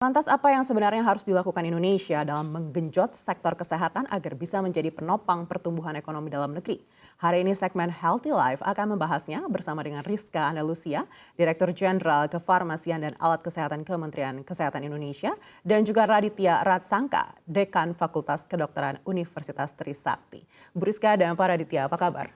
Lantas apa yang sebenarnya harus dilakukan Indonesia dalam menggenjot sektor kesehatan agar bisa menjadi penopang pertumbuhan ekonomi dalam negeri? Hari ini segmen Healthy Life akan membahasnya bersama dengan Rizka Andalusia, Direktur Jenderal Kefarmasian dan Alat Kesehatan Kementerian Kesehatan Indonesia, dan juga Raditya Ratsangka, Dekan Fakultas Kedokteran Universitas Trisakti. Bu Rizka dan Pak Raditya, apa kabar?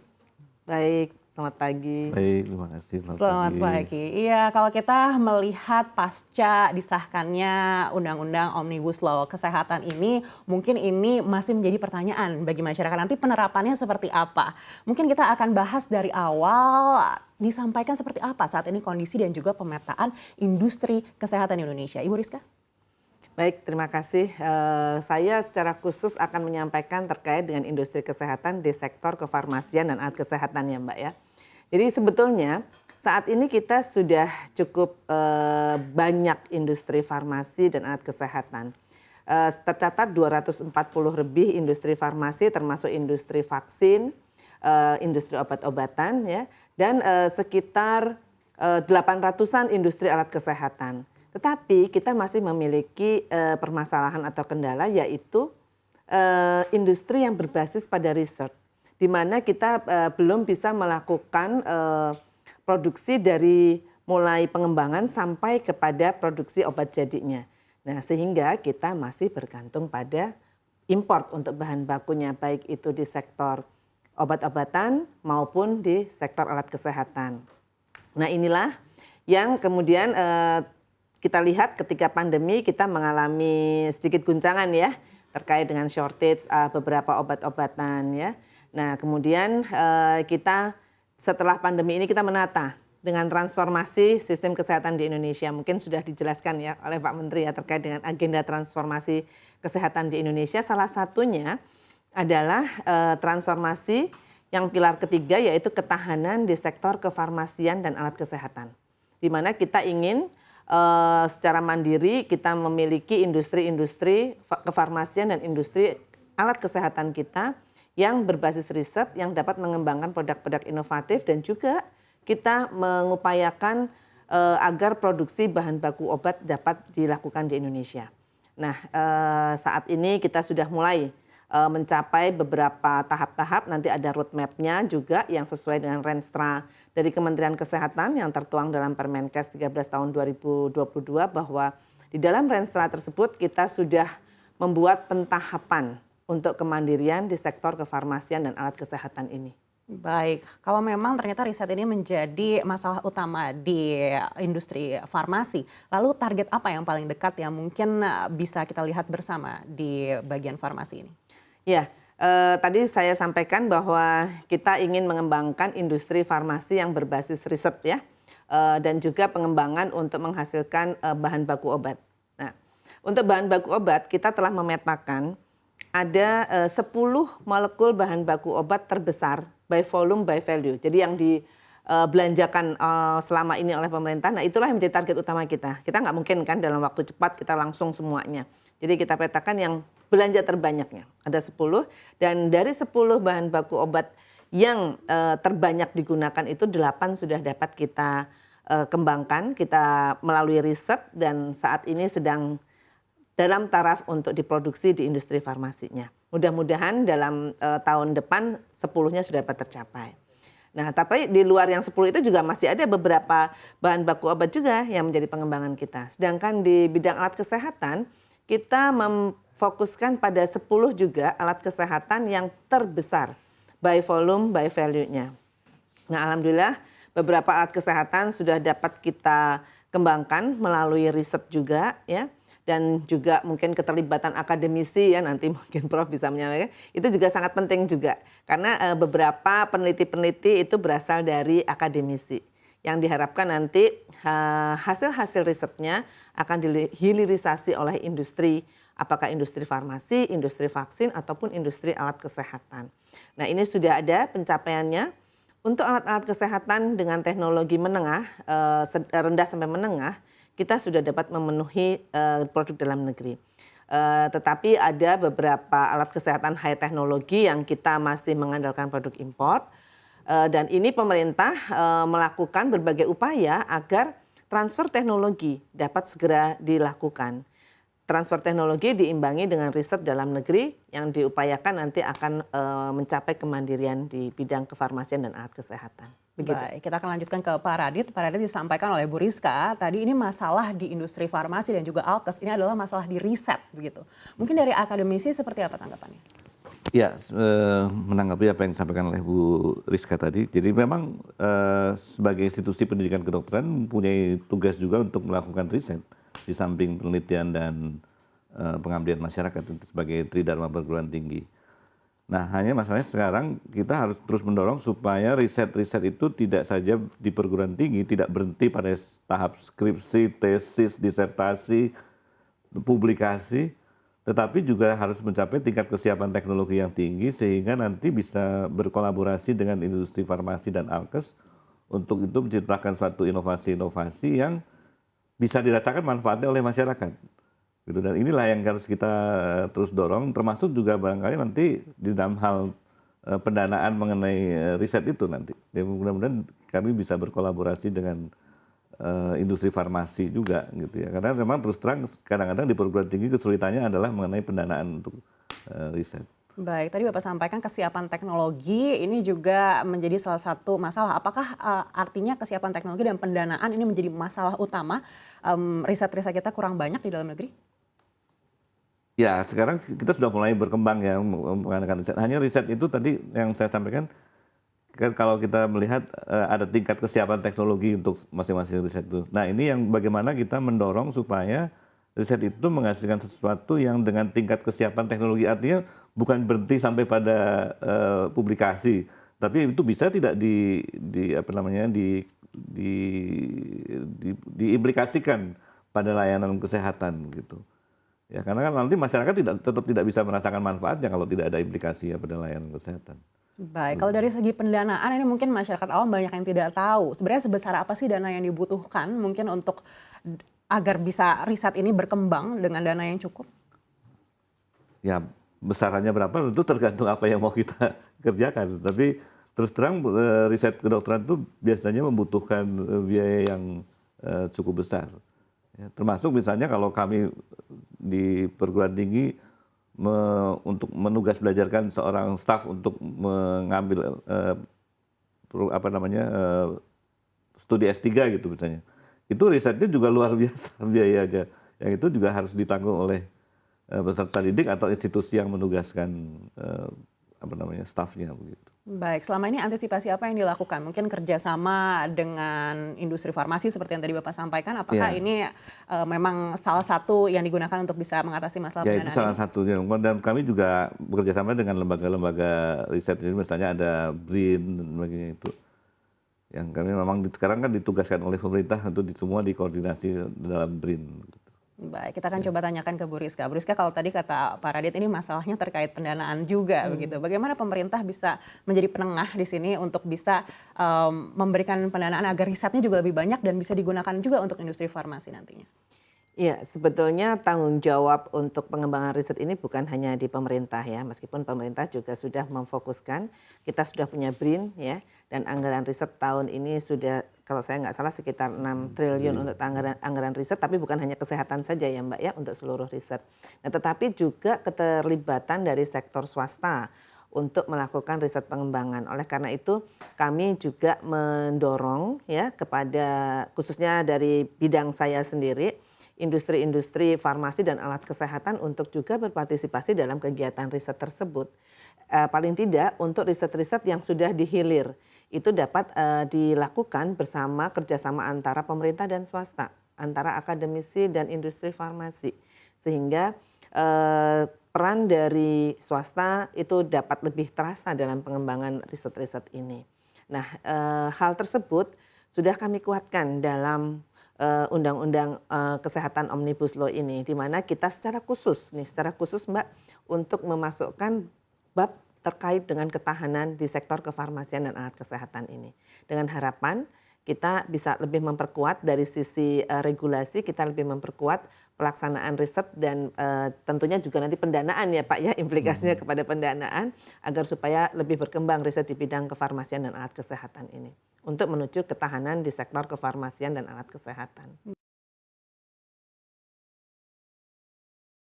Baik, selamat pagi. Baik, terima kasih. Selamat pagi. Iya, kalau kita melihat pasca disahkannya Undang-Undang Omnibus Law Kesehatan ini, mungkin ini masih menjadi pertanyaan bagi masyarakat. Nanti penerapannya seperti apa? Mungkin kita akan bahas dari awal, disampaikan seperti apa saat ini kondisi dan juga pemetaan industri kesehatan Indonesia. Ibu Rizka? Baik, terima kasih. Saya secara khusus akan menyampaikan terkait dengan industri kesehatan di sektor kefarmasian dan alat kesehatan ya Mbak ya. Jadi sebetulnya saat ini kita sudah cukup banyak industri farmasi dan alat kesehatan. Tercatat 240 lebih industri farmasi termasuk industri vaksin, industri obat-obatan ya, dan sekitar 800-an industri alat kesehatan. Tetapi kita masih memiliki permasalahan atau kendala yaitu industri yang berbasis pada riset, di mana kita belum bisa melakukan produksi dari mulai pengembangan sampai kepada produksi obat jadinya. Nah, sehingga kita masih bergantung pada import untuk bahan bakunya, baik itu di sektor obat-obatan maupun di sektor alat kesehatan. Nah, inilah yang kemudian kita lihat ketika pandemi kita mengalami sedikit guncangan ya terkait dengan shortage beberapa obat-obatan ya. Nah kemudian kita setelah pandemi ini kita menata dengan transformasi sistem kesehatan di Indonesia. Mungkin sudah dijelaskan ya oleh Pak Menteri ya terkait dengan agenda transformasi kesehatan di Indonesia. Salah satunya adalah transformasi yang pilar ketiga yaitu ketahanan di sektor kefarmasian dan alat kesehatan. Di mana kita ingin secara mandiri kita memiliki industri-industri kefarmasian dan industri alat kesehatan kita yang berbasis riset yang dapat mengembangkan produk-produk inovatif dan juga kita mengupayakan agar produksi bahan baku obat dapat dilakukan di Indonesia. Nah, saat ini kita sudah mulai mencapai beberapa tahap-tahap, nanti ada roadmap-nya juga yang sesuai dengan Renstra dari Kementerian Kesehatan yang tertuang dalam Permenkes 13 tahun 2022 bahwa di dalam Renstra tersebut kita sudah membuat pentahapan untuk kemandirian di sektor kefarmasian dan alat kesehatan ini. Baik, kalau memang ternyata riset ini menjadi masalah utama di industri farmasi, lalu target apa yang paling dekat yang mungkin bisa kita lihat bersama di bagian farmasi ini? Ya, tadi saya sampaikan bahwa kita ingin mengembangkan industri farmasi yang berbasis riset ya, dan juga pengembangan untuk menghasilkan bahan baku obat. Nah, untuk bahan baku obat kita telah memetakan ada 10 molekul bahan baku obat terbesar by volume by value. Jadi yang dibelanjakan selama ini oleh pemerintah, nah itulah yang menjadi target utama kita. Kita nggak mungkin kan dalam waktu cepat kita langsung semuanya. Jadi kita petakan yang belanja terbanyaknya, ada 10 dan dari 10 bahan baku obat yang terbanyak digunakan itu 8 sudah dapat kita kembangkan, kita melalui riset dan saat ini sedang dalam taraf untuk diproduksi di industri farmasinya. Mudah-mudahan dalam tahun depan 10-nya sudah dapat tercapai. Nah, tapi di luar yang 10 itu juga masih ada beberapa bahan baku obat juga yang menjadi pengembangan kita. Sedangkan di bidang alat kesehatan, kita memfokuskan pada 10 juga alat kesehatan yang terbesar by volume, by value-nya. Nah, alhamdulillah beberapa alat kesehatan sudah dapat kita kembangkan melalui riset juga ya. Dan juga mungkin keterlibatan akademisi ya nanti mungkin Prof bisa menyampaikan itu juga sangat penting juga karena beberapa peneliti-peneliti itu berasal dari akademisi yang diharapkan nanti hasil-hasil risetnya akan dihilirisasi oleh industri, apakah industri farmasi, industri vaksin ataupun industri alat kesehatan. Nah ini sudah ada pencapaiannya untuk alat-alat kesehatan dengan teknologi menengah, rendah sampai menengah. Kita sudah dapat memenuhi produk dalam negeri. Tetapi ada beberapa alat kesehatan high teknologi yang kita masih mengandalkan produk impor. Dan ini pemerintah melakukan berbagai upaya agar transfer teknologi dapat segera dilakukan. transfer teknologi diimbangi dengan riset dalam negeri yang diupayakan nanti akan mencapai kemandirian di bidang kefarmasian dan alat kesehatan. Begitu. Baik, kita akan lanjutkan ke Pak Radit. Pak Radit, disampaikan oleh Bu Rizka, tadi ini masalah di industri farmasi dan juga Alkes, ini adalah masalah di riset begitu. Mungkin dari akademisi seperti apa tanggapannya? Ya, menanggapi apa yang disampaikan oleh Bu Rizka tadi. Jadi memang sebagai institusi pendidikan kedokteran mempunyai tugas juga untuk melakukan riset di samping penelitian dan pengabdian masyarakat itu sebagai tridharma perguruan tinggi. Nah, hanya masalahnya sekarang kita harus terus mendorong supaya riset-riset itu tidak saja di perguruan tinggi, tidak berhenti pada tahap skripsi, tesis, disertasi, publikasi, tetapi juga harus mencapai tingkat kesiapan teknologi yang tinggi sehingga nanti bisa berkolaborasi dengan industri farmasi dan Alkes untuk itu menciptakan suatu inovasi-inovasi yang bisa dirasakan manfaatnya oleh masyarakat. Gitu. Dan inilah yang harus kita terus dorong, termasuk juga barangkali nanti di dalam hal pendanaan mengenai riset itu nanti. Ya, mudah-mudahan kami bisa berkolaborasi dengan industri farmasi juga gitu ya. Karena memang terus terang kadang-kadang di perguruan tinggi kesulitannya adalah mengenai pendanaan untuk riset. Baik, tadi Bapak sampaikan kesiapan teknologi ini juga menjadi salah satu masalah. Apakah artinya kesiapan teknologi dan pendanaan ini menjadi masalah utama riset-riset kita kurang banyak di dalam negeri? Ya, sekarang kita sudah mulai berkembang ya mengadakan riset. Hanya riset itu tadi yang saya sampaikan, kan kalau kita melihat ada tingkat kesiapan teknologi untuk masing-masing riset itu. Nah, ini yang bagaimana kita mendorong supaya riset itu menghasilkan sesuatu yang dengan tingkat kesiapan teknologi, artinya bukan berhenti sampai pada publikasi, tapi itu bisa tidak diimplikasikan pada layanan kesehatan gitu. Ya, karena kan nanti masyarakat tetap tidak bisa merasakan manfaatnya kalau tidak ada implikasi ya pada layanan kesehatan. Baik, kalau dari segi pendanaan ini mungkin masyarakat awam banyak yang tidak tahu. Sebenarnya sebesar apa sih dana yang dibutuhkan mungkin untuk agar bisa riset ini berkembang dengan dana yang cukup? Ya, besarannya berapa tentu tergantung apa yang mau kita kerjakan. Tapi terus terang riset kedokteran itu biasanya membutuhkan biaya yang cukup besar. Ya, termasuk misalnya kalau kami di perguruan tinggi untuk menugas belajarkan seorang staf untuk mengambil studi S3 gitu misalnya. Itu risetnya juga luar biasa biayanya. Yang itu juga harus ditanggung oleh peserta didik atau institusi yang menugaskan stafnya begitu. Baik, selama ini antisipasi apa yang dilakukan? Mungkin kerjasama dengan industri farmasi seperti yang tadi Bapak sampaikan, apakah ini memang salah satu yang digunakan untuk bisa mengatasi masalah pendanaan ini? Ya, itu salah satunya. Dan kami juga bekerjasama dengan lembaga-lembaga riset, jadi misalnya ada BRIN dan sebagainya itu. Yang kami memang sekarang kan ditugaskan oleh pemerintah untuk semua dikoordinasi dalam BRIN. Baik, kita akan coba tanyakan ke Bu Rizka. Bu Rizka, kalau tadi kata Pak Radit ini masalahnya terkait pendanaan juga begitu. Bagaimana pemerintah bisa menjadi penengah di sini untuk bisa memberikan pendanaan agar risetnya juga lebih banyak dan bisa digunakan juga untuk industri farmasi nantinya? Iya, sebetulnya tanggung jawab untuk pengembangan riset ini bukan hanya di pemerintah ya, meskipun pemerintah juga sudah memfokuskan, kita sudah punya BRIN ya, dan anggaran riset tahun ini sudah, kalau saya nggak salah sekitar 6 triliun untuk anggaran riset, tapi bukan hanya kesehatan saja ya Mbak ya, untuk seluruh riset. Nah, tetapi juga keterlibatan dari sektor swasta untuk melakukan riset pengembangan. Oleh karena itu kami juga mendorong ya kepada khususnya dari bidang saya sendiri, industri-industri farmasi dan alat kesehatan untuk juga berpartisipasi dalam kegiatan riset tersebut. Paling tidak untuk riset-riset yang sudah dihilir itu dapat dilakukan bersama kerjasama antara pemerintah dan swasta, antara akademisi dan industri farmasi. Sehingga peran dari swasta itu dapat lebih terasa dalam pengembangan riset-riset ini. Nah, hal tersebut sudah kami kuatkan dalam Undang-Undang Kesehatan Omnibus Law ini, di mana kita secara khusus Mbak, untuk memasukkan bab terkait dengan ketahanan di sektor kefarmasian dan alat kesehatan ini. Dengan harapan kita bisa lebih memperkuat dari sisi regulasi, kita lebih memperkuat pelaksanaan riset dan tentunya juga nanti pendanaan ya Pak ya, implikasinya kepada pendanaan agar supaya lebih berkembang riset di bidang kefarmasian dan alat kesehatan ini untuk menuju ketahanan di sektor kefarmasian dan alat kesehatan.